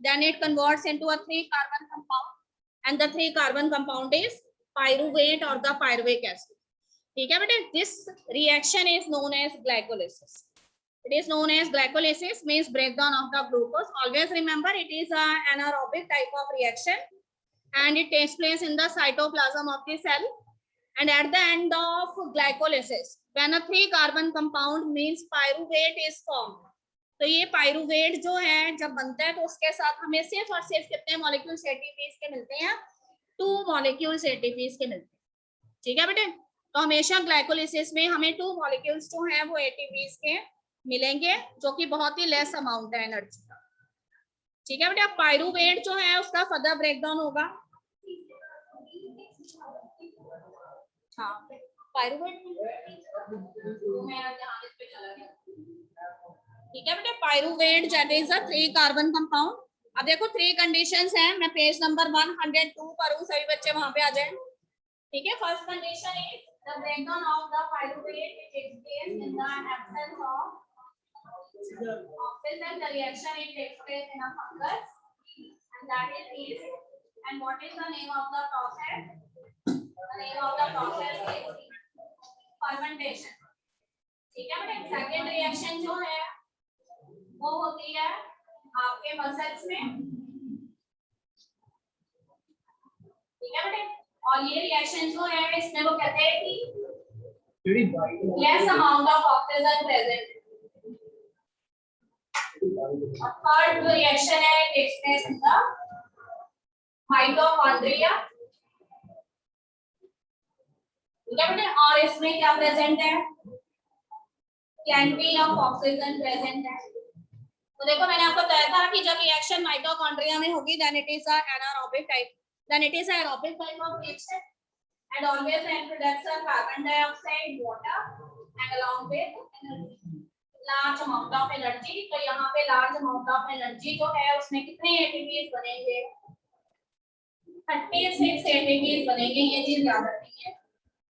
then it converts into a 3-carbon compound, and the 3-carbon compound is pyruvate or the pyruvic acid. ठीक है बेटे, this reaction is known as glycolysis. It is known as glycolysis, means breakdown of the glucose. Always remember, it is an anaerobic type of reaction, and it takes place in the cytoplasm of the cell. And at the end of glycolysis, when a 3-carbon compound means pyruvate is formed, तो ये pyruvate जो है जब बनता है तो उसके साथ हमें सिर्फ और सिर्फ कितने मॉलिक्यूल्स एटीपीज के मिलते हैं? 2 मॉलिक्यूल्स एटीपीज के मिलते हैं। ठीक है बेटे, तो हमेशा ग्लाइकोलिसिस में हमें 2 मॉलिक्यूल्स जो हैं वो एटीपीज के मिलेंगे, जो कि बहुत ही लेस अमाउंट है एनर्जी का। ठीक है बेटे, अब पायरुवेट जो है उसका फर्दर ब्रेकडाउन होगा। हाँ, पायरुवेट ठीक है बेटे, pyruvate that is a 3-carbon compound. अब देखो 3 कंडीशंस हैं, मैं पेज नंबर 102 पर हूँ, सभी बच्चे वहां पे आ जाएं। ठीक है, first condition is the breakdown of the pyruvate takes place in the absence of oxygen. The reaction it takes place in a fungus and that is yeast. And what is the name of the process? The name of the process is fermentation. ठीक है बेटे, second reaction जो है वो होती है आपके muscles में। ठीक है बेटे, और ये रिएक्शन जो है इसमें वो कहते हैं कि less amount of oxygen present. और थर्ड जो रिएक्शन है takes place in the mitochondria. ठीक है बेटे, और इसमें क्या प्रेजेंट है? प्लेंटी ऑफ ऑक्सीजन प्रेजेंट है। तो देखो मैंने आपको बताया था कि जब रिएक्शन माइटोकॉन्ड्रिया में होगी then it is a anaerobic type, then it is a aerobic type of reaction and always produce carbon dioxide, water and along with energy, large amount of energy. तो यहाँ पे लार्ज अमाउंट ऑफ एनर्जी जो है उसमें कितने ATPs बनेंगे? 36 ATPs बनेंगे, ये चीज याद रखनी है।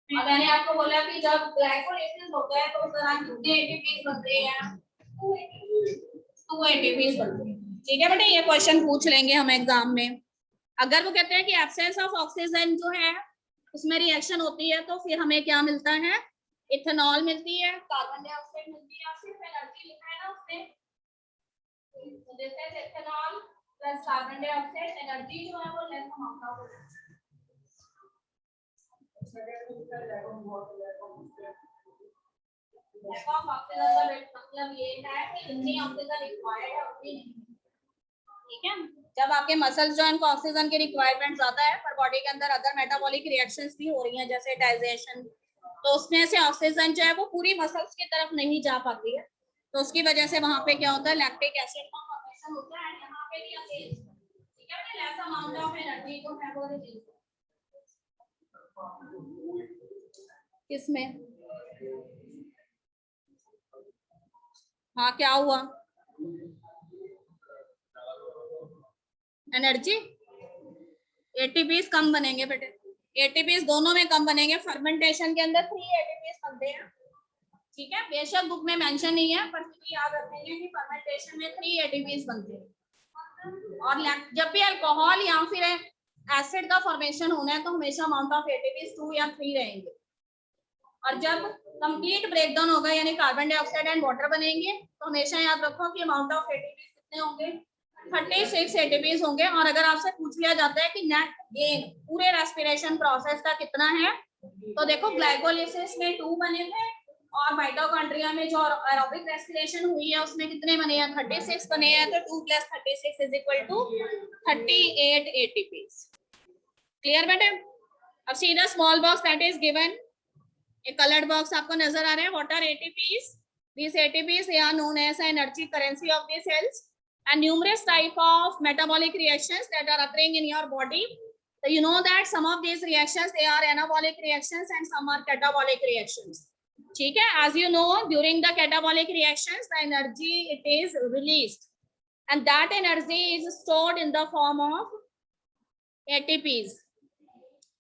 और मैंने आपको बोला कि जब ग्लाइकोलाइसिस होता है तो उस दौरान कितने एटीपीज बनते हैं? 2 एटीपीज बनते हैं। ठीक है बेटे, ये क्वेश्चन पूछ लेंगे हम एग्जाम में। अगर वो कहते हैं कि एब्सेंस ऑफ ऑक्सीजन जो है उसमें रिएक्शन होती है तो फिर हमें क्या मिलता है? इथेनॉल मिलती है, कार्बन डाइऑक्साइड मिलती है, और सिर्फ एनर्जी लिखा है ना उसमें, तो this is ethanol plus carbon dioxide. Energy जो है वो लेस अमाउंट ऑफ मतलब ये है कि जितनी ऑक्सीजन रिक्वायर्ड है उतनी नहीं। ठीक है, जब आपके मसल्स जो है उनको ऑक्सीजन की रिक्वायरमेंट ज्यादा है पर बॉडी के अंदर अदर मेटाबॉलिक रिएक्शंस भी हो रही हैं जैसे डाइजेशन, तो उसमें से ऑक्सीजन जो है वो पूरी मसल्स की तरफ नहीं जा पाती है, तो उसकी वजह से वहां पे क्या होता है? लैक्टिक एसिड का फॉर्मेशन होता है। यहाँ पे भी असेज, ठीक है, लेस अमाउंट ऑफ एनर्जी जो है वो रिलीज किसमें? हाँ, क्या हुआ? एनर्जी, एटीपीज कम बनेंगे बेटे, एटीपीज दोनों में कम बनेंगे। फर्मेंटेशन के अंदर 3 एटीपीज बनते हैं। ठीक है, बेशक बुक में मेंशन नहीं है पर फिर याद रखेंगे कि फर्मेंटेशन में 3 एटीपीज बनते हैं। और जब भी अल्कोहल या फिर एसिड का फॉर्मेशन होना है तो हमेशा अमाउंट ऑफ एटीपीज 2 या 3 रहेंगे। और जब कंप्लीट ब्रेकडाउन होगा यानी कार्बन डाइऑक्साइड एंड वाटर बनेंगे तो हमेशा याद रखो कि अमाउंट ऑफ एटीपीज कितने होंगे? 36 एटीपीज होंगे। और अगर आपसे पूछ लिया जाता है कि नेट गेन पूरे रेस्पिरेशन प्रोसेस का कितना है, तो देखो ग्लाइकोलाइसिस में 2 बने थे और माइटोकॉन्ड्रिया में जो एरोबिक रेस्पिरेशन हुई है उसमें कितने बने हैं? 36 बने हैं। तो 2 + 36 = 38 एटीपीज। क्लियर बेटे? अब see the small box that is given, एक कलर्ड बॉक्स आपको नजर आ रहा है। What are ATPs? These ATPs, they are known as energy currency of the cells, and numerous type of metabolic reactions that are occurring in your body. So you know that some of these reactions they are anabolic reactions and some are catabolic reactions. ठीक है, as you know during the catabolic reactions the energy it is released and that energy is stored in the form of ATPs.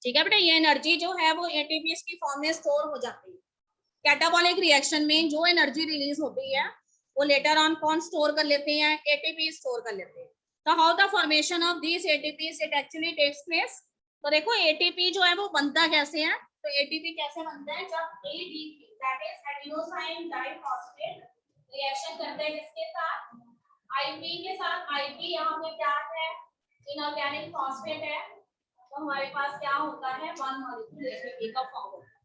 ठीक है बेटा, ये energy जो है वो ATPs की फॉर्म में स्टोर हो जाती है। कैटाबॉलिक रिएक्शन में जो एनर्जी रिलीज होती है वो लेटर ऑन कौन स्टोर कर लेते हैं? एटीपी स्टोर कर लेते हैं। तो how the formation of these ATPs it actually takes place. तो देखो एटीपी जो है वो बनता कैसे है, तो एटीपी कैसे बनता है, जब ADP that is adenosine diphosphate reaction करते हैं किसके साथ, आईपी के साथ। आईपी यहाँ पे क्या है, इनऑर्गेनिक फॉस्फेट है, तो हमारे पास क्या होता है, वन मॉलिक्यूल एटीपी का फॉर्म होता है।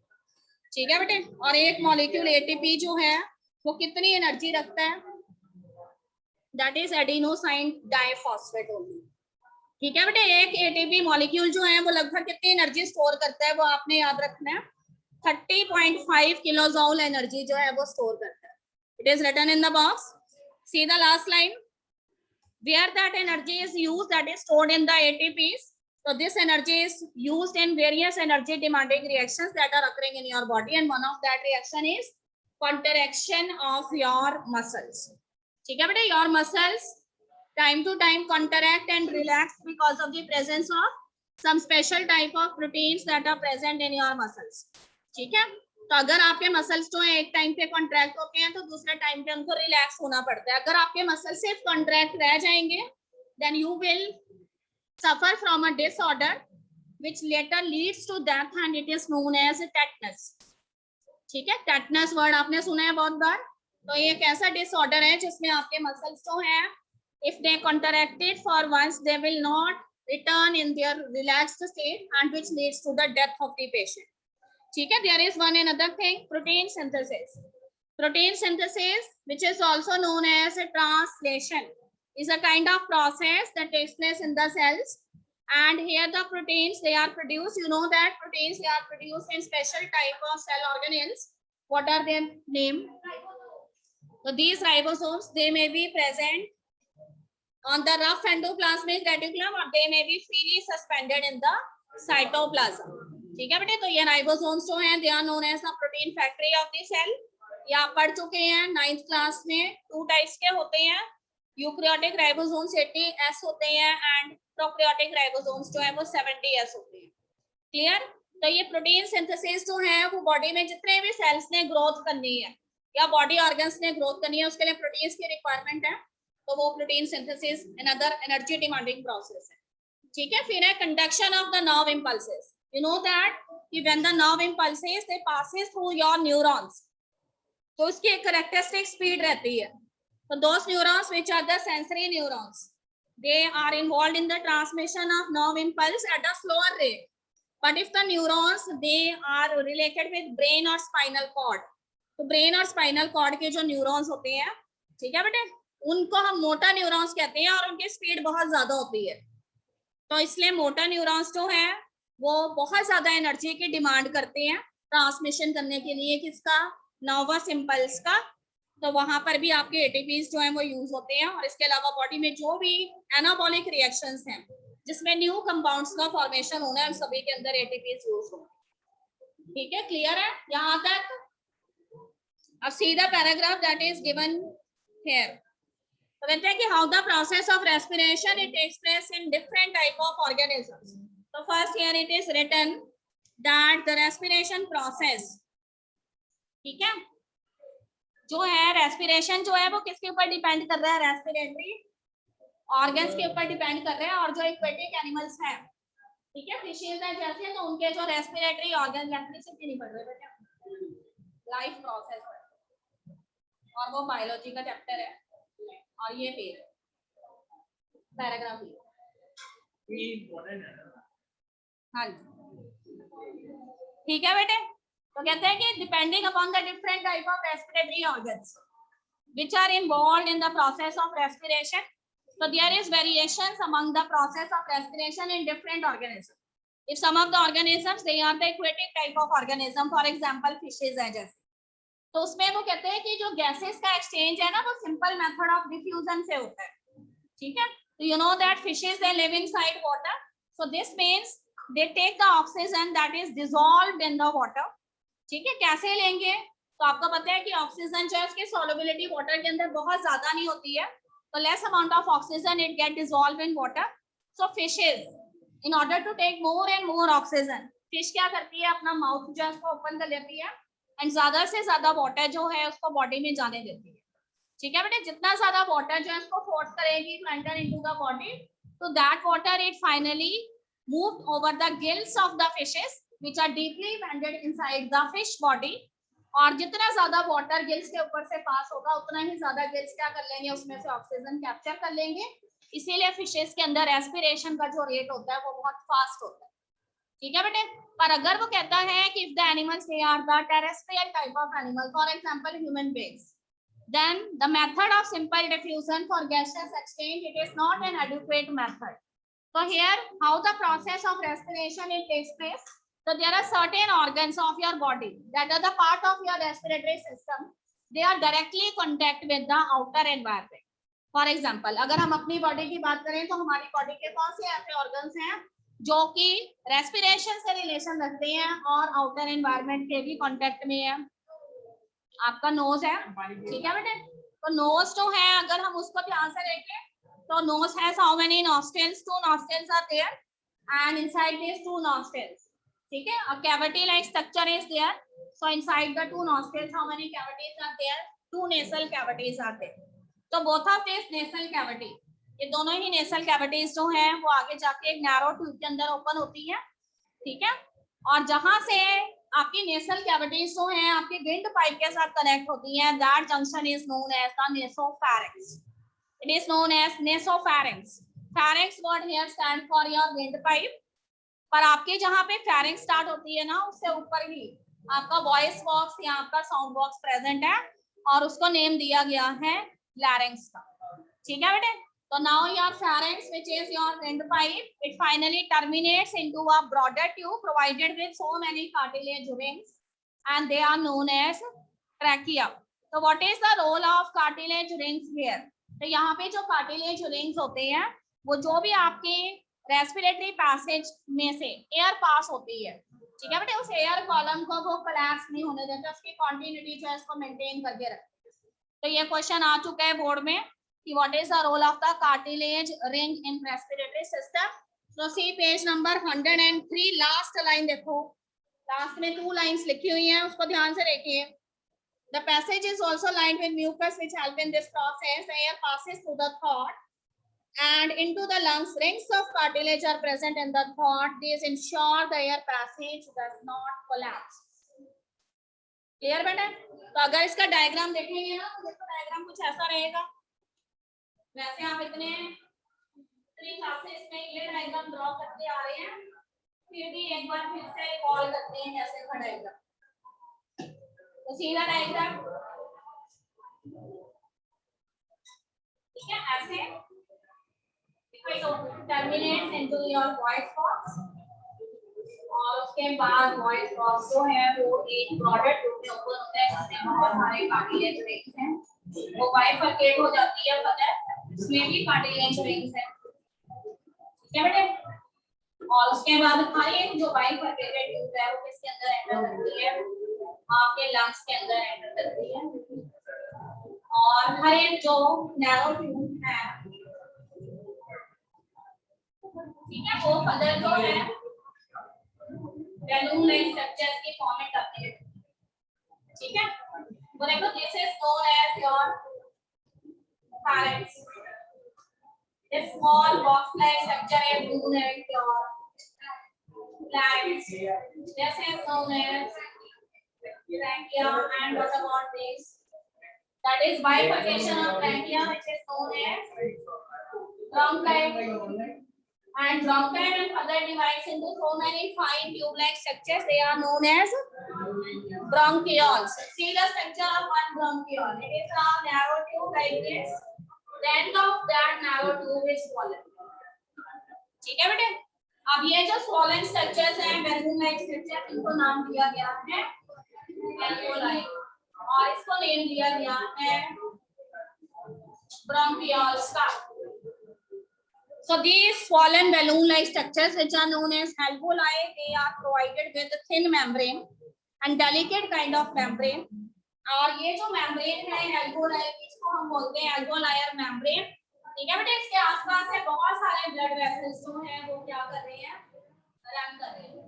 ठीक है बेटे, और एक मॉलिक्यूल एटीपी जो है वो कितनी एनर्जी रखता है, that is adenosine diphosphate only. ठीक है बेटे, एक एटीपी मॉलिक्यूल जो है वो लगभग कितनी एनर्जी स्टोर करता है, वो आपने याद रखना है, 30.5 किलो जूल एनर्जी जो है वो स्टोर करता है। It is written in the box. See the last line, where that energy is used, that is stored in the ATPs. So this energy is used in various energy demanding reactions that are occurring in your body, and one of that reaction is contraction of your muscles. ठीक है बेटे, your muscles time to time contract and relax because of the presence of some special type of proteins that are present in your muscles. ठीक है, तो अगर आपके muscles जो है एक टाइम पे कॉन्ट्रैक्ट होते हैं तो दूसरे टाइम पे उनको रिलैक्स होना पड़ता है। अगर आपके मसल सिर्फ कॉन्ट्रैक्ट रह जाएंगे then you will suffer from a disorder which later leads to death and it is known as tetanus. ठीक है, टेटनस वर्ड आपने सुना है बहुत बार। तो ये एक ऐसा डिसऑर्डर है जिसमें आपके मसल्स जो हैं if they contracted for once they will not return in their relaxed state and which leads to the death of the patient. ठीक है, there is one another thing, protein synthesis. Protein synthesis, which is also known as a translation, is a kind of process that takes place in the cells. And here the proteins, they are produced. You know that proteins, they are produced in special type of cell organelles. What are their name? So these ribosomes, they may be present on the rough endoplasmic reticulum or they may be freely suspended in the cytoplasm. ठीक है बेटे, तो ये ribosomes जो हैं they are known as the protein factory of the cell. ये आप पढ़ चुके हैं 9th क्लास में। 2 टाइप्स के होते हैं, यूकैरियोटिक राइबोसोम्स 80S होते हैं एंड प्रोकैरियोटिक राइबोसोम्स जो है वो 70S होते हैं। क्लियर? तो ये प्रोटीन सिंथेसिस जो है वो बॉडी में जितने भी सेल्स ने ग्रोथ करनी है या बॉडी ऑर्गन्स ने ग्रोथ करनी है उसके लिए प्रोटीन्स की रिक्वायरमेंट है, तो वो protein synthesis another energy demanding process है। ठीक है, फिर है conduction of the nerve impulses. You know that when the nerve impulses they passes through your neurons, तो उसकी एक characteristic speed रहती है। So those neurons which are the sensory neurons, they are involved in the transmission of nerve impulse at a slower rate. But if the neurons they are related with brain or spinal cord, तो brain और spinal cord के जो neurons होते हैं, ठीक है बेटे, उनको हम मोटा neurons कहते हैं और उनकी speed बहुत ज्यादा होती है। तो इसलिए मोटा neurons जो है वो बहुत ज्यादा एनर्जी की डिमांड करते हैं ट्रांसमिशन करने के लिए, किसका, नर्वस इंपल्स का। तो वहां पर भी आपके एटीपीज जो हैं वो यूज होते हैं। और इसके अलावा बॉडी में जो भी एनाबॉलिक रिएक्शंस हैं जिसमें न्यू कंपाउंड्स का फॉर्मेशन होना है उन सभी के अंदर एटीपीज यूज होंगे। ठीक है, क्लियर है यहाँ तक? अब see the paragraph that is given here. तो कहते हैं कि how the process of respiration it takes place in different type of organisms. So first here it is written that the respiration process, ठीक है, जो है रेस्पिरेशन जो है वो किसके ऊपर डिपेंड कर रहा है, रेस्पिरेटरी ऑर्गन्स के ऊपर डिपेंड कर रहा है। और जो एक्वेटिक एनिमल्स हैं, ठीक है, फिशेज है जैसे, तो उनके जो रेस्पिरेटरी ऑर्गन, इलेक्ट्रिसिटी नहीं पढ़ रहे बेटा, लाइफ प्रोसेस और वो बायोलॉजी का चैप्टर है। और ये फिर पैराग्राफ हाँ ठीक है बेटे। तो कहते हैं कि depending upon the different type of respiratory organs which are involved in the process of respiration, so there is variations among the process of respiration in different organisms. If some of the organisms they are the aquatic type of organism, for example fishes है जैसे, तो उसमें वो कहते हैं कि जो gases का एक्सचेंज है ना वो सिंपल मेथड ऑफ डिफ्यूजन से होता है। ठीक है, तो you know that fishes they live inside water, so this means they take the oxygen that is dissolved in the water। ठीक है, कैसे लेंगे, तो आपको पता है कि ऑक्सीजन जो है उसकी सॉल्युबिलिटी वाटर के अंदर बहुत ज्यादा नहीं होती है, तो less amount of oxygen it get dissolve in water. So fishes in order to take more and more oxygen, fish क्या करती है, अपना माउथ जो है उसको ओपन कर लेती है एंड ज्यादा से ज्यादा वाटर जो है उसको बॉडी में जाने देती है। ठीक है बेटे, जितना ज्यादा वाटर जो है इसको फोर्स करेगी to enter into the body, तो that water it finally moved over the gills of the fishes which are deeply embedded inside the fish body. और जितना ज्यादा वाटर गिल्स के ऊपर से पास होगा उतना ही ज्यादा गिल्स क्या कर लेंगे, उसमें से ऑक्सीजन कैप्चर कर लेंगे। इसीलिए फिशेस के अंदर रेस्पिरेशन का जो रेट होता है वो बहुत फास्ट होता है। ठीक है बेटे, पर अगर वो कहता है कि if the animals they are the terrestrial type of animal, for example human beings, then the method of simple diffusion for gaseous exchange, it is not an adequate method. So here how the process of respiration it takes place. So there are certain organs of your body that are the part of your respiratory system, they are directly contact with the outer environment. For example, अगर हम अपनी body की बात करें तो हमारी body के कौन से ऐसे ऑर्गन्स हैं जो कि रेस्पिरेशन से रिलेशन रखते हैं और आउटर एनवायरनमेंट के भी कांटेक्ट में है। आपका नोज है, ठीक है बेटे, तो नोज जो है अगर हम उसको ध्यान से देखें तो nose has how many nostrils, 2 nostrils are there and inside these 2 nostrils, ठीक है, a cavity like structure is there, so inside the 2 nostrils how many cavities are there, 2 nasal cavities are there. तो both of these nasal cavity, ये दोनों ही nasal cavities जो हैं वो आगे जाके एक नैरो ट्यूब के अंदर ओपन होती है, ठीक है, और जहां से आपकी नेसल कैविटीज जो हैं आपके विंड पाइप के साथ कनेक्ट होती हैं, that junction is known as the nasopharynx, it is known as nasopharynx. Pharynx word here stand for your windpipe, पर आपके जहां पे फैरिंक्स स्टार्ट होती है ना उससे ऊपर ही आपका वॉइस बॉक्स या आपका साउंड बॉक्स प्रेजेंट है और उसको नेम दिया गया है लैरिंक्स का, ठीक है बेटे। So now your pharynx, which is your windpipe, it finally terminates into a broader tube provided with so many cartilage rings, and they are known as trachea. So what is the role of cartilage rings here? तो यहाँ पे जो cartilage rings होते हैं वो जो भी आपके रेस्पिरेटरी पैसेज में से एयर पास होती है, ठीक है बेटे, उस एयर कॉलम को वो कोलैप्स नहीं होने देते, उसकी कॉन्टिन्यूटी जो है उसको मेंटेन करके रखते हैं। तो ये क्वेश्चन आ चुका है बोर्ड में कि what is the role of the cartilage ring in respiratory system. So see page number 103, last line देखो, लास्ट में 2 lines लिखी हुई हैं, उसको ध्यान से देखिए। The passage is also lined with mucus which help in this process. Air passes through the throat and into the lungs. Rings of cartilage are present in the throat. These ensure the air passage does not collapse. Clear बेटा? तो अगर इसका diagram देखेंगे ना तो इसका diagram कुछ ऐसा रहेगा। वैसे आप इतने 3 क्लासेस में ये डायग्राम ड्रॉ करते आ रहे हैं, फिर भी एक बार फिर से कॉल करते हैं कैसे का डायग्राम। तो सीधा डायग्राम, ठीक है, ऐसे terminates into your voice box और उसके बाद वॉइस बॉक्स जो है वो एक ब्रॉडर ट्यूब में ओपन होता है जिसमें बहुत सारे कार्टिलेज रिंग्स हैं, वो बाइफरकेट हो जाती है, पता है इसमें भी कार्टिलेज रिंग्स है, ठीक है बेटे। और उसके बाद हर एक जो बाइफरकेटेड ट्यूब है वो किसके अंदर एंटर करती है, आपके लंग्स के अंदर एंटर करती है, और हर एक जो नैरो ट्यूब है, ठीक है, वो कलर जो है बैलून लाइक स्ट्रक्चर की फॉर्म में करते हैं, ठीक है। वो देखो this is known as your pharynx. This small box-like structure is known as your larynx. This is known as trachea, and what about this? That is bifurcation of trachea, which is known as bronchi. And bronchi and further divides into so many fine tube-like structures. They are known as bronchioles. See the structure of one bronchiole. It is a narrow tube like this. The end of that narrow tube is swollen. ठीक है बेटे। अब ये जो swollen structures हैं, balloon-like structure, इनको नाम दिया गया है alveoli और इसको नेम दिया गया है bronchioles का। So these swollen balloon-like structures, which are known as alveoli, they are provided with a thin membrane and delicate kind of membrane. और ये जो membrane है alveoli, इसको हम बोलते हैं alveolar membrane, ठीक है बेटे। इसके आसपास से बहुत सारे blood vessels जो हैं वो क्या कर रहे हैं, रन कर रहे हैं।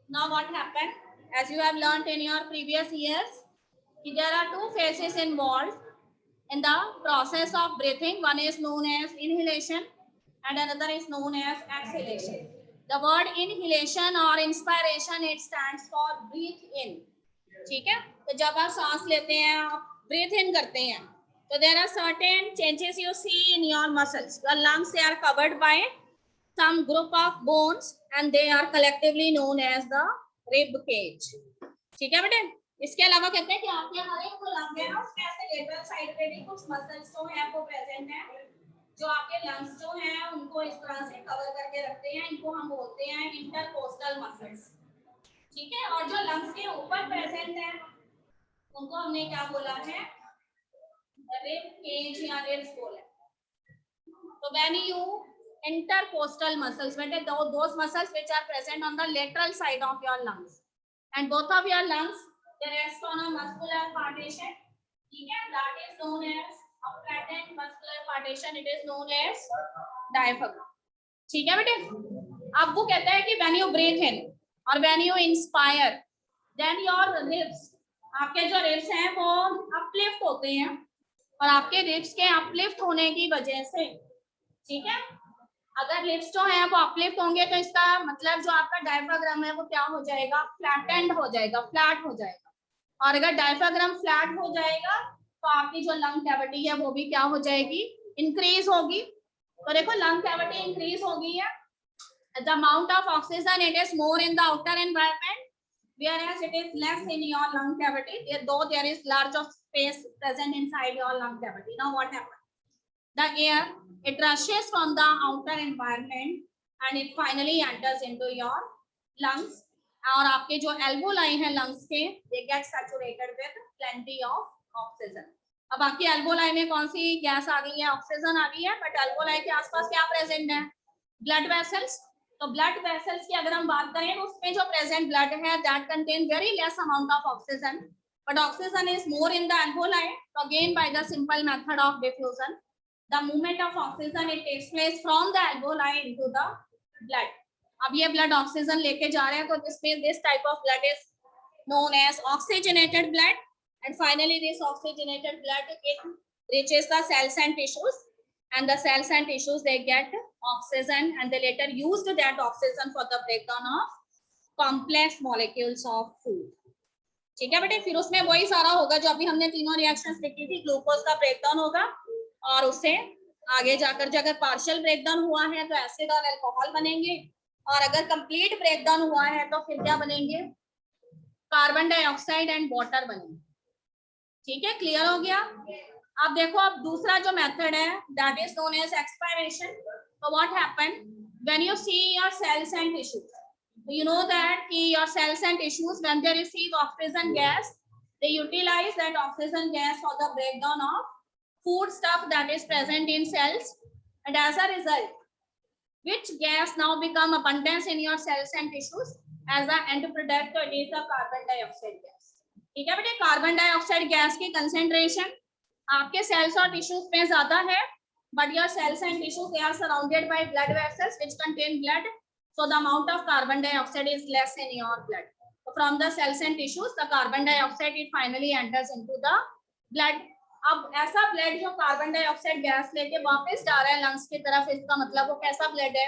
Now what happened? As you have learnt in your previous years, there are 2 phases involved. In the process of breathing, one is known as inhalation and another is known as exhalation. The word inhalation or inspiration, it stands for breathe in. ठीक है, तो जब आप सांस लेते हैं, आप breathe इन करते हैं, तो there are certain changes you see in your muscles. Your lungs they are covered by some group of bones and they are collectively known as the rib cage. ठीक है बेटे. इसके अलावा कहते हैं कि आपके हर एक जो लंग है ना, उसके ऐसे लेटरल साइड पे भी कुछ मसल्स जो है वो प्रेजेंट है, जो आपके लंग्स जो हैं उनको इस तरह से कवर करके रखते हैं. इनको हम बोलते हैं इंटरकोस्टल मसल्स. ठीक है, और जो लंग्स के ऊपर प्रेजेंट है उनको हमने क्या बोला है, रिब केज या रिब्स बोला. तो when you intercostal muscles, those muscles which are present on the lateral side of your lungs, and both of your lungs, they rest on a muscular partition. ठीक है, that is known as a flattened muscular partition. It is known as diaphragm. ठीक है बेटे. अब वो कहता है कि when you breathe in और when you inspire, then your ribs, आपके जो ribs हैं वो uplift होते हैं, और आपके ribs के uplift होने की वजह से, ठीक है, अगर लिप्स जो है वो अपलिफ्ट होंगे तो इसका मतलब जो आपका डायफ्राग्राम है वो क्या हो जाएगा, फ्लैटेंड हो जाएगा, फ्लैट हो जाएगा. और अगर डायफ्राग्राम फ्लैट हो जाएगा तो आपकी जो लंग कैविटी है वो भी क्या हो जाएगी, इंक्रीज होगी. तो देखो लंग कैविटी इंक्रीज हो गई है. The amount of oxygen it is more in the outer environment whereas it is less in your lung cavity, though there is large of space present inside your lung cavity. Now what happens? The air, it rushes from the outer environment and it finally enters into your lungs. और आपके जो alveoli है lungs के, they get saturated with plenty of oxygen. अब आपकी alveoli में कौन सी gas आ गई है, ऑक्सीजन आ गई है, बट एल्वोलाई के आसपास क्या प्रेजेंट है, ब्लड वेसल्स. तो ब्लड वेसल्स की अगर हम बात करें तो उसमें जो प्रेजेंट ब्लड है that contain very less amount of oxygen, but oxygen is more in the alveoli. तो again by the simple method of diffusion, the movement of oxygen it takes place from the alveoli into the blood. अब ये blood oxygen लेके जा रहे हैं, तो this type of blood is known as oxygenated blood, and finally this oxygenated blood it reaches the cells and tissues, and the cells and tissues they get oxygen and they later use that oxygen for the breakdown of complex molecules of food. ठीक है बेटे. फिर उसमें वही सारा होगा जो अभी हमने तीनों रिएक्शंस लिखी थी, ग्लूकोज का ब्रेकडाउन होगा, और उससे आगे जाकर अगर पार्शियल ब्रेकडाउन हुआ है तो एसिड और अल्कोहल बनेंगे, और अगर कंप्लीट ब्रेकडाउन हुआ है तो फिर क्या बनेंगे, कार्बन डाइऑक्साइड एंड वाटर बनेंगे. ठीक है, क्लियर हो गया. अब देखो, अब दूसरा जो मेथड है that is known as expiration. तो what happen when you see your cells and tissues, you know that your cells and tissues when they receive oxygen gas, they utilize that oxygen gas for the breakdown of food stuff that is present in cells, and as a result which gas now become abundance in your cells and tissues as a end product, it is the carbon dioxide gas. ठीक है बेटे, carbon dioxide gas की concentration आपके sales और tissues में ज्यादा है, but your cells and tissues they are surrounded by blood vessels which contain blood, so the amount of carbon dioxide is less in your blood. So from the cells and tissues the carbon dioxide it finally enters into the blood. अब ऐसा blood जो carbon dioxide gas लेके वापस जा रहा है lungs की तरफ, इसका मतलब वो कैसा ब्लड है,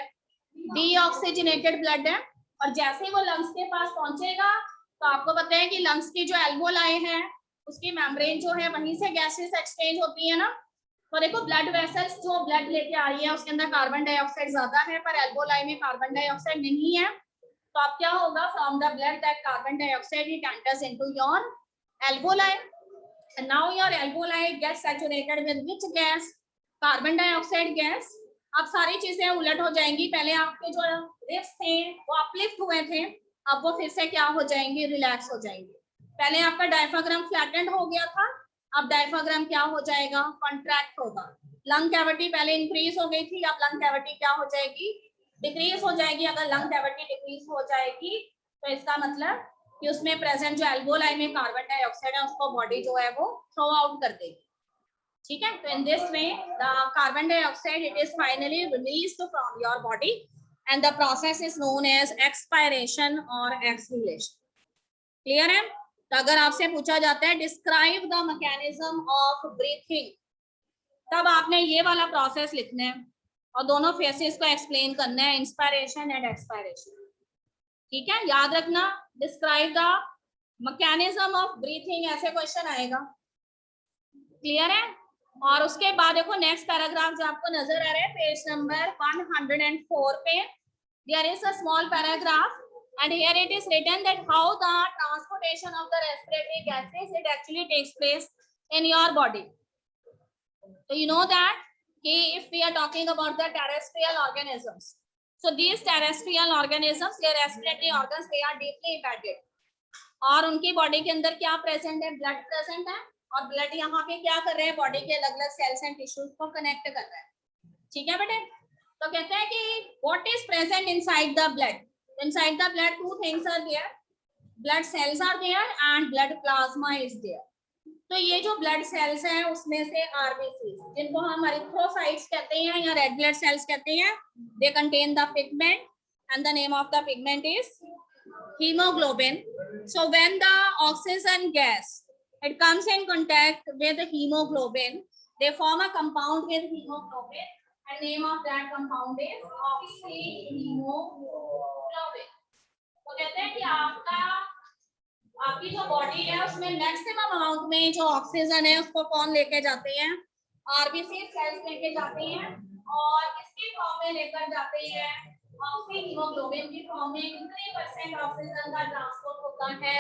डीऑक्सीजनेटेड ब्लड है. और जैसे ही वो लंग्स के पास पहुंचेगा तो आपको पता है कि लंग्स की जो एल्वोलाई है उसकी मेम्ब्रेन जो है वहीं से गैसेस एक्सचेंज होती है ना. तो देखो ब्लड वेसल्स जो ब्लड लेके आ रही है उसके अंदर कार्बन डाइऑक्साइड ज्यादा है, पर एल्वोलाई में कार्बन डाइऑक्साइड नहीं है. तो अब क्या होगा, from the blood that carbon dioxide it enters into your alveoli, and now your alveoli gets saturated with which gas, carbon dioxide gas. अब सारी चीजें उलट हो जाएंगी. पहले आपके जो रिब्स थे वो अपलिफ्ट हुए थे, अब वो फिर से क्या हो जाएंगे, रिलैक्स हो जाएंगे. पहले आपका डायफ्राग्राम फ्लैटेंड हो गया था, अब डायफ्राग्राम क्या हो जाएगा, कॉन्ट्रैक्ट होगा. लंग कैविटी पहले इंक्रीज हो गई थी, अब लंग कैविटी क्या हो जाएगी, डिक्रीज हो जाएगी. अगर लंग कैविटी डिक्रीज हो जाएगी तो इसका मतलब कि उसमें प्रेजेंट जो एल्वोलाई में कार्बन डाइऑक्साइड है उसको बॉडी जो है वो थ्रो आउट कर देगी. ठीक है, तो in this way the carbon dioxide it is finally released from your body and the process is known as expiration और एक्सहेलेशन. क्लियर है. तो अगर आपसे पूछा जाता है describe the mechanism of breathing, तब आपने ये वाला प्रोसेस लिखना है और दोनों फेसेस को एक्सप्लेन करना है, इंस्पायरेशन एंड एक्सपायरेशन। ठीक है, याद रखना। Describe the mechanism of breathing, ऐसे क्वेश्चन आएगा। क्लियर है? और उसके बाद देखो नेक्स्ट पैराग्राफ जो आपको नजर आ रहा है पेज नंबर 104 पे, there is a small paragraph and here it is written that how the transportation of the respiratory gases it actually takes place in your body. So you know that if we are talking about the terrestrial organisms, so these terrestrial organisms, their respiratory organs, they are deeply embedded. और उनकी body के अंदर क्या present है? Blood present है, और blood यहाँ पे क्या कर रहे हैं? बॉडी के अलग अलग सेल्स एंड टिश्यूज को कनेक्ट कर रहा है। ठीक है बेटे, तो कहते हैं कि what is present inside the blood? Inside the blood, two things are there. Blood cells are there and blood plasma is there. तो ये जो blood cells हैं उसमें से RBCs, जिनको हम erythrocytes कहते हैं या red blood cells कहते हैं, they contain the pigment and the name of the pigment is hemoglobin. So when the oxygen gas it comes in contact with the hemoglobin, they form a compound with hemoglobin. And name of that compound is oxyhemoglobin. तो कहते हैं कि आपकी जो body है उसमें maximum amount में जो ऑक्सीजन है उसको कौन लेके जाते हैं? आरबीसी सेल्स लेके जाते हैं, और किसके फॉर्म में लेकर जाते हैं? ऑक्सीहीमोग्लोबिन की फॉर्म में। कितने परसेंट ऑक्सीजन का ट्रांसपोर्ट होता है?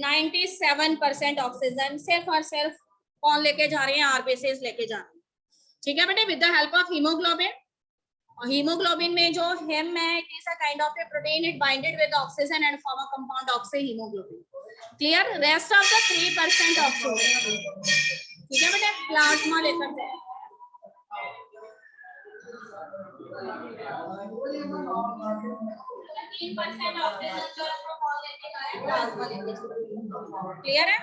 97% ऑक्सीजन सिर्फ और सिर्फ कौन लेके जा रहे हैं? आरबीसी लेके जा रहे हैं। ठीक है बेटे, with the help of haemoglobin. Haemoglobin में जो हेम है it is a kind of A protein, it binded with oxygen and form a compound oxyhaemoglobin. Clear? Rest of the 3% oxygen, ठीक है बेटे, प्लाज्मा लेकर जाए। 3% ऑक्सीजन जो है वो कौन लेके जा रहा है? प्लाज्मा लेके जा रहा है। क्लियर है?